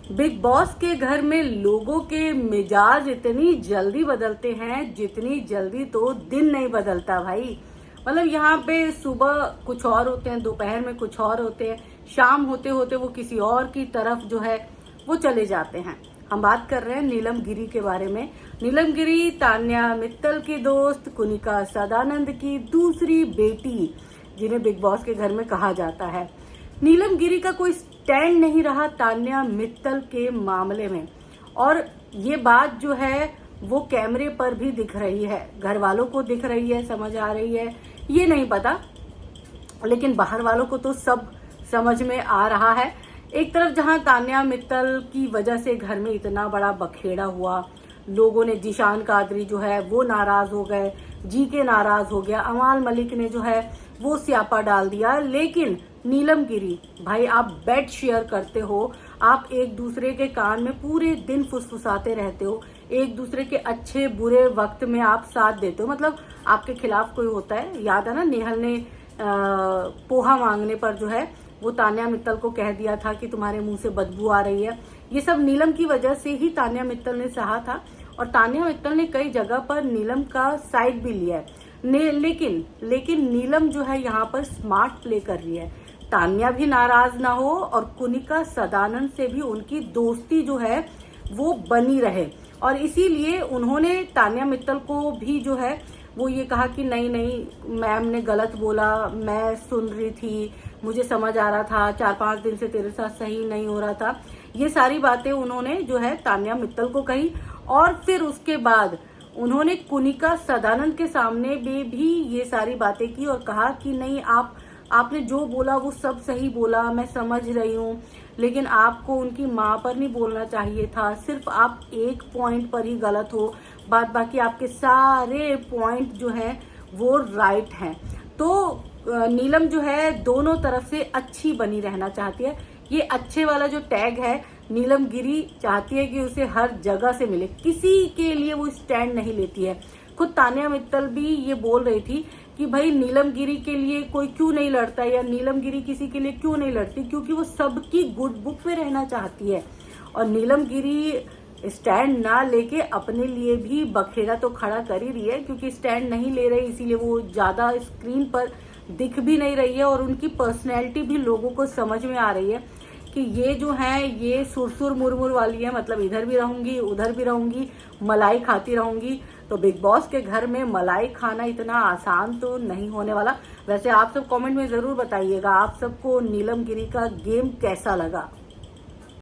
Big boss के घर में लोगों के मिजाज इतनी जल्दी बदलते हैं जितनी जल्दी तो दिन नहीं बदलता भाई। मतलब यहाँ पे सुबह कुछ और होते हैं, दोपहर में कुछ और होते हैं, शाम होते होते वो किसी और की तरफ जो है वो चले जाते हैं। हम बात कर रहे हैं नीलम गिरी के बारे में। नीलम गिरी तान्या मित्तल की दोस्त, कुनिका सदानंद की दूसरी बेटी, जिन्हें बिग बॉस के घर में कहा जाता है। नीलम गिरी का कोई स्टैंड नहीं रहा तान्या मित्तल के मामले में, और ये बात जो है वो कैमरे पर भी दिख रही है, घर वालों को दिख रही है, समझ आ रही है ये नहीं पता, लेकिन बाहर वालों को तो सब समझ में आ रहा है। एक तरफ जहां तान्या मित्तल की वजह से घर में इतना बड़ा बखेड़ा हुआ, लोगों ने, जिशान कादरी जो है वो नाराज हो गए, जीके नाराज हो गया, अमाल मलिक ने जो है वो स्यापा डाल दिया, लेकिन नीलम गिरी भाई, आप बेड शेयर करते हो, आप एक दूसरे के कान में पूरे दिन फुसफुसाते रहते हो, एक दूसरे के अच्छे बुरे वक्त में आप साथ देते हो। मतलब आपके खिलाफ कोई होता है, याद है ना नेहल ने पोहा मांगने पर जो है वो तान्या मित्तल को कह दिया था कि तुम्हारे मुंह से बदबू आ रही है। ये सब नीलम की वजह से ही तान्या मित्तल ने सहा था, और तान्या मित्तल ने कई जगह पर नीलम का साइड भी लिया है। लेकिन नीलम जो है यहाँ पर स्मार्ट प्ले कर रही है, तान्या भी नाराज ना हो और कुनिका सदानंद से भी उनकी दोस्ती जो है वो बनी रहे, और इसीलिए उन्होंने तान्या मित्तल को भी जो है वो ये कहा कि नहीं नहीं मैम ने गलत बोला, मैं सुन रही थी, मुझे समझ आ रहा था, 4-5 दिन से तेरे साथ सही नहीं हो रहा था। ये सारी बातें उन्होंने जो है तान्या मित्तल को कही, और फिर उसके बाद उन्होंने कुनिका सदानंद के सामने भी ये सारी बातें की और कहा कि नहीं, आपने जो बोला वो सब सही बोला, मैं समझ रही हूँ, लेकिन आपको उनकी माँ पर नहीं बोलना चाहिए था, सिर्फ आप एक पॉइंट पर ही गलत हो, बाद बाकी आपके सारे पॉइंट जो हैं वो राइट हैं। तो नीलम जो है दोनों तरफ से अच्छी बनी रहना चाहती है। ये अच्छे वाला जो टैग है, नीलम गिरी चाहती है कि उसे हर जगह से मिले, किसी के लिए वो स्टैंड नहीं लेती है। खुद तान्या मित्तल भी ये बोल रही थी कि भाई नीलम गिरी के लिए कोई क्यों नहीं लड़ता, या नीलम गिरी किसी के लिए क्यों नहीं लड़ती, क्योंकि वो सबकी गुड बुक में रहना चाहती है। और नीलम गिरी स्टैंड ना लेके अपने लिए भी बखेड़ा तो खड़ा कर ही रही है, क्योंकि स्टैंड नहीं ले रही इसीलिए वो ज्यादा स्क्रीन पर दिख भी नहीं रही है, और उनकी पर्सनैलिटी भी लोगों को समझ में आ रही है कि ये जो है ये सुरसुर मुरमुर वाली है, मतलब इधर भी रहूंगी उधर भी रहूंगी, मलाई खाती रहूंगी। तो बिग बॉस के घर में मलाई खाना इतना आसान तो नहीं होने वाला। वैसे आप सब कमेंट में जरूर बताइएगा आप सबको नीलम गिरी का गेम कैसा लगा।